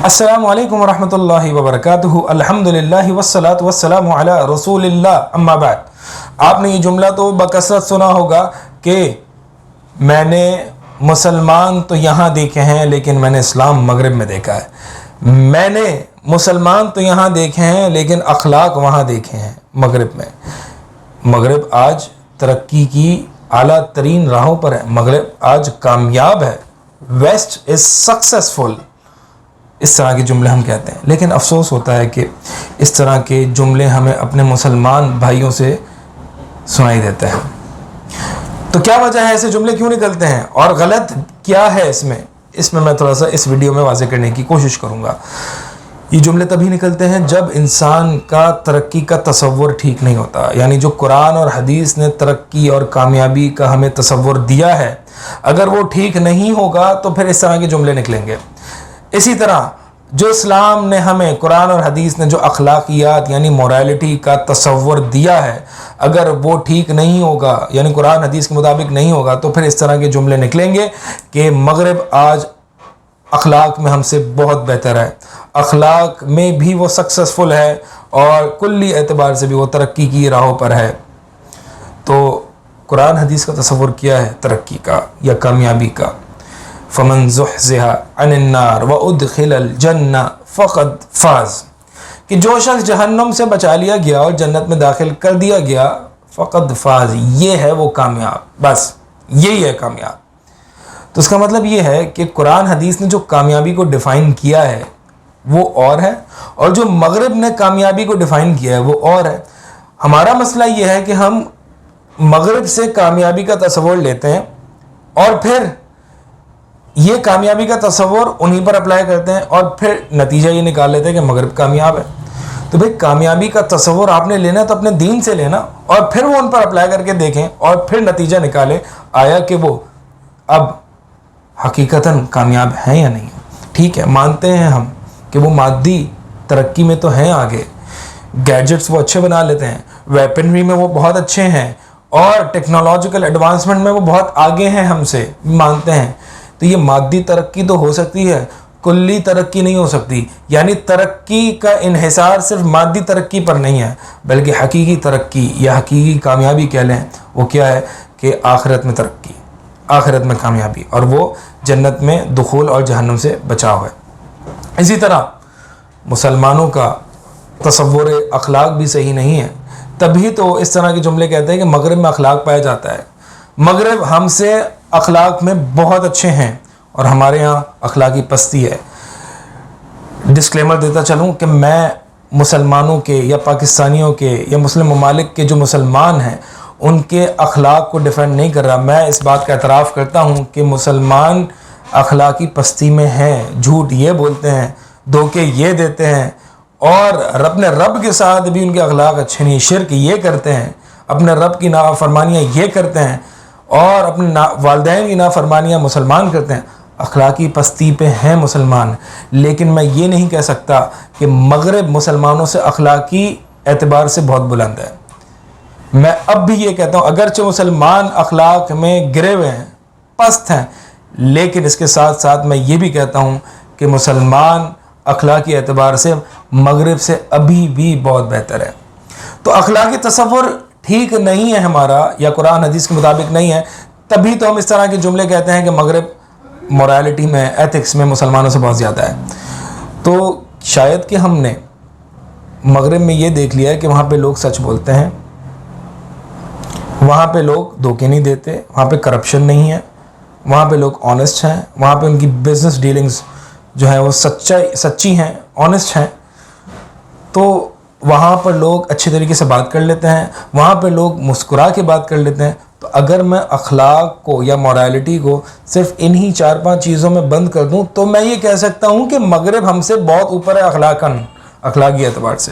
السلام علیکم ورحمۃ اللہ وبرکاتہ. الحمدللہ والصلاۃ والسلام علی رسول اللہ. اما بعد. آپ نے یہ جملہ تو بکثرت سنا ہوگا کہ میں نے مسلمان تو یہاں دیکھے ہیں لیکن میں نے اسلام مغرب میں دیکھا ہے. میں نے مسلمان تو یہاں دیکھے ہیں لیکن اخلاق وہاں دیکھے ہیں مغرب میں. مغرب آج ترقی کی اعلیٰ ترین راہوں پر ہے. مغرب آج کامیاب ہے. ویسٹ از سکسیسفل. اس طرح کے جملے ہم کہتے ہیں، لیکن افسوس ہوتا ہے کہ اس طرح کے جملے ہمیں اپنے مسلمان بھائیوں سے سنائی دیتے ہیں. تو کیا وجہ ہے ایسے جملے کیوں نکلتے ہیں اور غلط کیا ہے اس میں میں تھوڑا سا اس ویڈیو میں واضح کرنے کی کوشش کروں گا. یہ جملے تبھی نکلتے ہیں جب انسان کا ترقی کا تصور ٹھیک نہیں ہوتا. یعنی جو قرآن اور حدیث نے ترقی اور کامیابی کا ہمیں تصور دیا ہے، اگر وہ ٹھیک نہیں ہوگا تو پھر اس طرح کے جملے نکلیں گے. اسی طرح جو اسلام نے ہمیں، قرآن اور حدیث نے جو اخلاقیات یعنی مورالٹی کا تصور دیا ہے، اگر وہ ٹھیک نہیں ہوگا یعنی قرآن حدیث کے مطابق نہیں ہوگا تو پھر اس طرح کے جملے نکلیں گے کہ مغرب آج اخلاق میں ہم سے بہت بہتر ہے، اخلاق میں بھی وہ سکسیسفل ہے اور کلی اعتبار سے بھی وہ ترقی کی راہوں پر ہے. تو قرآن حدیث کا تصور کیا ہے ترقی کا یا کامیابی کا؟ فمن زحزح عن النار وادخل الجنہ فقد فاز، کہ جو شخص جہنم سے بچا لیا گیا اور جنت میں داخل کر دیا گیا، فقد فاز، یہ ہے وہ کامیاب. بس یہی ہے کامیاب. تو اس کا مطلب یہ ہے کہ قرآن حدیث نے جو کامیابی کو ڈیفائن کیا ہے وہ اور ہے، اور جو مغرب نے کامیابی کو ڈیفائن کیا ہے وہ اور ہے. ہمارا مسئلہ یہ ہے کہ ہم مغرب سے کامیابی کا تصور لیتے ہیں اور پھر یہ کامیابی کا تصور انہی پر اپلائی کرتے ہیں اور پھر نتیجہ یہ نکال لیتے ہیں کہ مغرب کامیاب ہے. تو بھئی کامیابی کا تصور آپ نے لینا تو اپنے دین سے لینا اور پھر وہ ان پر اپلائی کر کے دیکھیں اور پھر نتیجہ نکالیں آیا کہ وہ اب حقیقتاً کامیاب ہیں یا نہیں. ٹھیک ہے، مانتے ہیں ہم کہ وہ مادی ترقی میں تو ہیں آگے، گیجٹس وہ اچھے بنا لیتے ہیں، ویپنری میں وہ بہت اچھے ہیں اور ٹیکنالوجیکل ایڈوانسمنٹ میں وہ بہت آگے ہیں ہم سے، مانتے ہیں. تو یہ مادی ترقی تو ہو سکتی ہے، کلی ترقی نہیں ہو سکتی. یعنی ترقی کا انحصار صرف مادی ترقی پر نہیں ہے، بلکہ حقیقی ترقی یا حقیقی کامیابی کہہ لیں وہ کیا ہے کہ آخرت میں ترقی، آخرت میں کامیابی، اور وہ جنت میں دخول اور جہنم سے بچاؤ ہے. اسی طرح مسلمانوں کا تصور اخلاق بھی صحیح نہیں ہے. تبھی تو اس طرح کے جملے کہتے ہیں کہ مغرب میں اخلاق پایا جاتا ہے. مغرب ہم سے اخلاق میں بہت اچھے ہیں اور ہمارے ہاں اخلاقی پستی ہے. ڈسکلیمر دیتا چلوں کہ میں مسلمانوں کے یا پاکستانیوں کے یا مسلم ممالک کے جو مسلمان ہیں ان کے اخلاق کو ڈیفینڈ نہیں کر رہا. میں اس بات کا اعتراف کرتا ہوں کہ مسلمان اخلاقی پستی میں ہیں، جھوٹ یہ بولتے ہیں، دھوکے یہ دیتے ہیں اور اپنے رب کے ساتھ بھی ان کے اخلاق اچھے نہیں، شرک یہ کرتے ہیں، اپنے رب کی نافرمانیاں یہ کرتے ہیں اور اپنے والدین کی نافرمانیاں مسلمان کرتے ہیں. اخلاقی پستی پہ ہیں مسلمان، لیکن میں یہ نہیں کہہ سکتا کہ مغرب مسلمانوں سے اخلاقی اعتبار سے بہت بلند ہے. میں اب بھی یہ کہتا ہوں اگرچہ مسلمان اخلاق میں گرے ہوئے ہیں، پست ہیں، لیکن اس کے ساتھ ساتھ میں یہ بھی کہتا ہوں کہ مسلمان اخلاقی اعتبار سے مغرب سے ابھی بھی بہت بہتر ہے. تو اخلاقی تصور ٹھیک نہیں ہے ہمارا یا قرآن حدیث کے مطابق نہیں ہے، تبھی تو ہم اس طرح کے جملے کہتے ہیں کہ مغرب مورالٹی میں، ایتھکس میں مسلمانوں سے بہت زیادہ ہے. تو شاید کہ ہم نے مغرب میں یہ دیکھ لیا ہے کہ وہاں پہ لوگ سچ بولتے ہیں، وہاں پہ لوگ دھوکے نہیں دیتے، وہاں پہ کرپشن نہیں ہے، وہاں پہ لوگ آنیسٹ ہیں، وہاں پہ ان کی بزنس ڈیلنگز جو ہیں وہ سچی ہیں، آنیسٹ ہیں. تو وہاں پر لوگ اچھے طریقے سے بات کر لیتے ہیں، وہاں پہ لوگ مسکرا کے بات کر لیتے ہیں. تو اگر میں اخلاق کو یا مورالٹی کو صرف انہی 4-5 چیزوں میں بند کر دوں تو میں یہ کہہ سکتا ہوں کہ مغرب ہم سے بہت اوپر ہے اخلاقی اعتبار سے.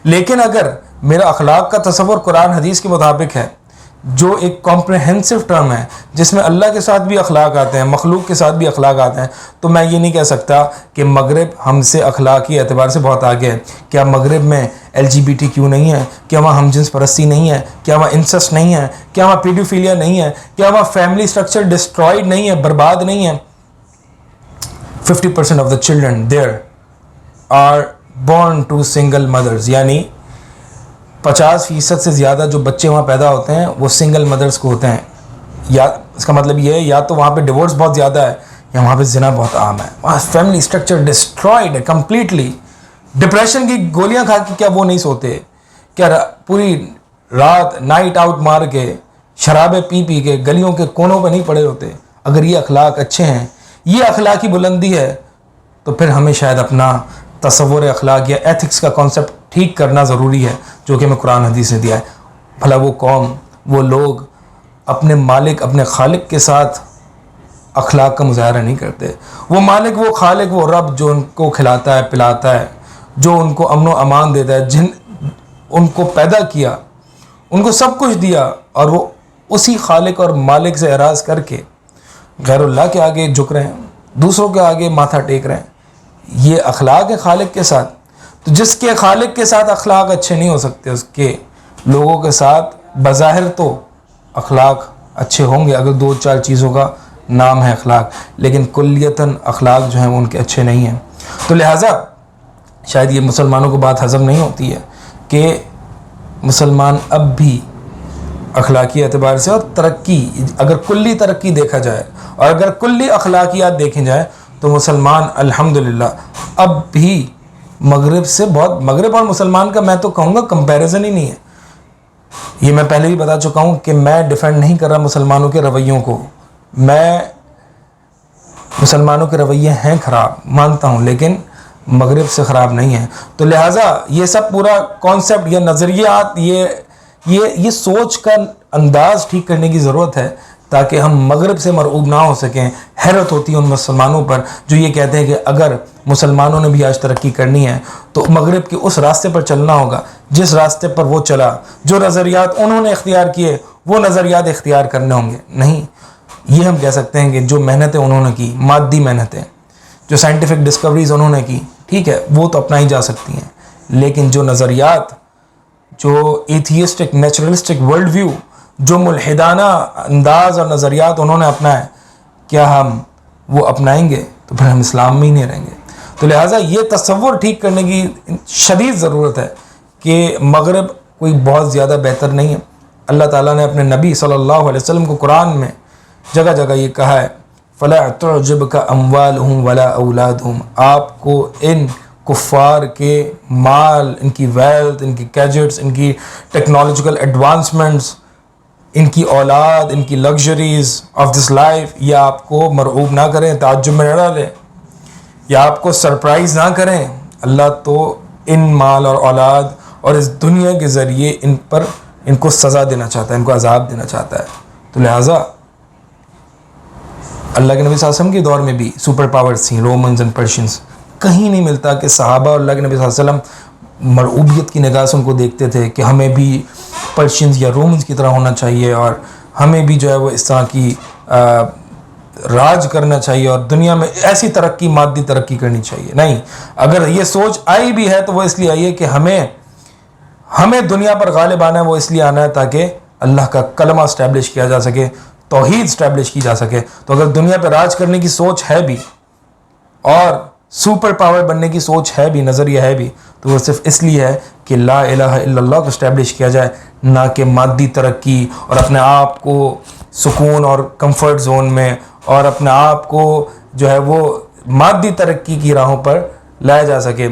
لیکن اگر میرا اخلاق کا تصور قرآن حدیث کے مطابق ہے، جو ایک کمپریہنسو ٹرم ہے جس میں اللہ کے ساتھ بھی اخلاق آتے ہیں، مخلوق کے ساتھ بھی اخلاق آتے ہیں، تو میں یہ نہیں کہہ سکتا کہ مغرب ہم سے اخلاقی اعتبار سے بہت آگے ہے. کیا مغرب میں LGBTQ نہیں ہے؟ کیا وہاں ہم جنس پرستی نہیں ہے؟ کیا وہاں انسسٹ نہیں ہے؟ کیا وہاں پیڈوفیلیا نہیں ہے؟ کیا وہاں فیملی سٹرکچر ڈسٹرائڈ نہیں ہے، برباد نہیں ہے؟ 50% of the children there are born to single mothers, یعنی 50% سے زیادہ جو بچے وہاں پیدا ہوتے ہیں وہ سنگل مدرس کو ہوتے ہیں. یا اس کا مطلب یہ ہے یا تو وہاں پہ ڈیورس بہت زیادہ ہے یا وہاں پہ زنا بہت عام ہے. وہاں فیملی اسٹرکچر ڈسٹرائڈ ہے کمپلیٹلی. ڈپریشن کی گولیاں کھا کے کیا وہ نہیں سوتے؟ کیا پوری رات نائٹ آؤٹ مار کے شرابیں پی پی کے گلیوں کے کونوں پہ نہیں پڑے ہوتے؟ اگر یہ اخلاق اچھے ہیں، یہ اخلاقی بلندی ہے، تو پھر ہمیں شاید اپنا تصور اخلاق یا ایتھکس کا کانسیپٹ ٹھیک کرنا ضروری ہے، جو کہ میں قرآن حدیث نے دیا ہے. بھلا وہ قوم، وہ لوگ اپنے مالک، اپنے خالق کے ساتھ اخلاق کا مظاہرہ نہیں کرتے. وہ مالک، وہ خالق، وہ رب جو ان کو کھلاتا ہے پلاتا ہے، جو ان کو امن و امان دیتا ہے، جن ان کو پیدا کیا، ان کو سب کچھ دیا، اور وہ اسی خالق اور مالک سے اعراض کر کے غیر اللہ کے آگے جھک رہے ہیں، دوسروں کے آگے ماتھا ٹیک رہے ہیں. یہ اخلاق ہے خالق کے ساتھ. تو جس کے خالق کے ساتھ اخلاق اچھے نہیں ہو سکتے، اس کے لوگوں کے ساتھ بظاہر تو اخلاق اچھے ہوں گے اگر 2-4 چیزوں کا نام ہے اخلاق، لیکن کلیتاً اخلاق جو ہیں وہ ان کے اچھے نہیں ہیں. تو لہٰذا شاید یہ مسلمانوں کو بات ہضم نہیں ہوتی ہے کہ مسلمان اب بھی اخلاقی اعتبار سے اور ترقی، اگر کلی ترقی دیکھا جائے اور اگر کلی اخلاقیات دیکھیں جائیں، تو مسلمان الحمدللہ اب بھی مغرب سے بہت، مغرب اور مسلمان کا میں تو کہوں گا کمپیریزن ہی نہیں ہے. یہ میں پہلے بھی بتا چکا ہوں کہ میں ڈیفینڈ نہیں کر رہا مسلمانوں کے رویوں کو. میں مسلمانوں کے رویے ہیں خراب مانتا ہوں، لیکن مغرب سے خراب نہیں ہیں. تو لہٰذا یہ سب پورا کانسیپٹ، یہ نظریات، یہ سوچ کا انداز ٹھیک کرنے کی ضرورت ہے تاکہ ہم مغرب سے مرعوب نہ ہو سکیں. حیرت ہوتی ہے ان مسلمانوں پر جو یہ کہتے ہیں کہ اگر مسلمانوں نے بھی آج ترقی کرنی ہے تو مغرب کے اس راستے پر چلنا ہوگا جس راستے پر وہ چلا، جو نظریات انہوں نے اختیار کیے وہ نظریات اختیار کرنے ہوں گے. نہیں، یہ ہم کہہ سکتے ہیں کہ جو محنتیں انہوں نے کی، مادی محنتیں، جو سائنٹیفک ڈسکوریز انہوں نے کی، ٹھیک ہے، وہ تو اپنائی جا سکتی ہیں، لیکن جو نظریات، جو ایتھیسٹک نیچرلسٹک ورلڈ ویو، جو ملحدانہ انداز اور نظریات انہوں نے اپنائے، کیا ہم وہ اپنائیں گے تو پھر ہم اسلام میں ہی نہیں رہیں گے. تو لہٰذا یہ تصور ٹھیک کرنے کی شدید ضرورت ہے کہ مغرب کوئی بہت زیادہ بہتر نہیں ہے. اللہ تعالیٰ نے اپنے نبی صلی اللہ علیہ وسلم کو قرآن میں جگہ جگہ یہ کہا ہے، فَلَا تُعْجِبْكَ أَمْوَالُهُمْ وَلَا أَوْلَادُهُمْ، آپ کو ان کفار کے مال، ان کی ویلتھ، ان کی گیجٹس، ان کی ٹیکنالوجیکل ایڈوانسمنٹس، ان کی اولاد، ان کی لگژریز آف دس لائف، یہ آپ کو مرعوب نہ کریں، تعجب میں نہ ڈالیں، یا آپ کو سرپرائز نہ کریں. اللہ تو ان مال اور اولاد اور اس دنیا کے ذریعے ان کو سزا دینا چاہتا ہے، ان کو عذاب دینا چاہتا ہے. تو لہٰذا اللہ کے نبی صلی اللہ علیہ وسلم کے دور میں بھی سپر پاورز تھیں، رومنز اینڈ پرشینز. کہیں نہیں ملتا کہ صحابہ اور اللہ کے نبی صلی اللہ علیہ وسلم مرعوبیت کی نگاہ سے ان کو دیکھتے تھے کہ ہمیں بھی پرشینز یا رومنز کی طرح ہونا چاہیے اور ہمیں بھی جو ہے وہ اس طرح کی راج کرنا چاہیے اور دنیا میں ایسی ترقی، مادی ترقی کرنی چاہیے. نہیں، اگر یہ سوچ آئی بھی ہے تو وہ اس لیے آئی ہے کہ ہمیں دنیا پر غالب آنا ہے. وہ اس لیے آنا ہے تاکہ اللہ کا کلمہ اسٹیبلش کیا جا سکے، توحید اسٹیبلش کی جا سکے. تو اگر دنیا پہ راج کرنے کی سوچ ہے بھی اور سپر پاور بننے کی سوچ ہے بھی، نظریہ ہے بھی، تو وہ صرف اس لیے ہے کہ لا الہ الا اللہ کو اسٹیبلش کیا جائے، نہ کہ مادی ترقی اور اپنے آپ کو سکون اور کمفرٹ زون میں اور اپنے آپ کو جو ہے وہ مادی ترقی کی راہوں پر لایا جا سکے.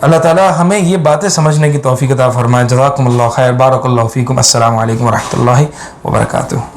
اللہ تعالیٰ ہمیں یہ باتیں سمجھنے کی توفیق عطا فرمائے. جزاکم اللہ خیر، بارک اللہ فیکم. السلام علیکم ورحمۃ اللہ وبرکاتہ.